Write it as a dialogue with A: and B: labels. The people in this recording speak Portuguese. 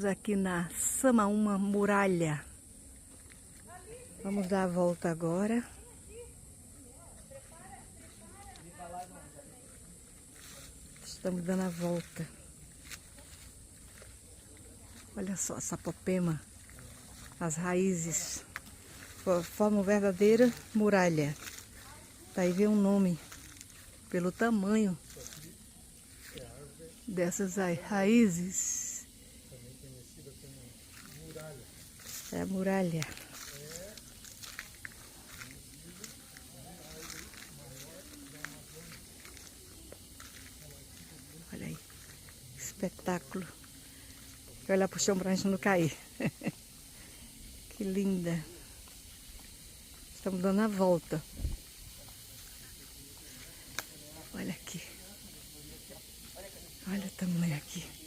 A: Estamos aqui na Samaúma Muralha. Vamos dar a volta agora. Estamos dando a volta. Olha só, Sapopema. As raízes formam verdadeira muralha. Daí vem um nome pelo tamanho dessas raízes. É a muralha. Olha aí, espetáculo. E olhar pro chão pra gente não cair. Que linda. Estamos dando a volta. Olha aqui. Olha o tamanho aqui.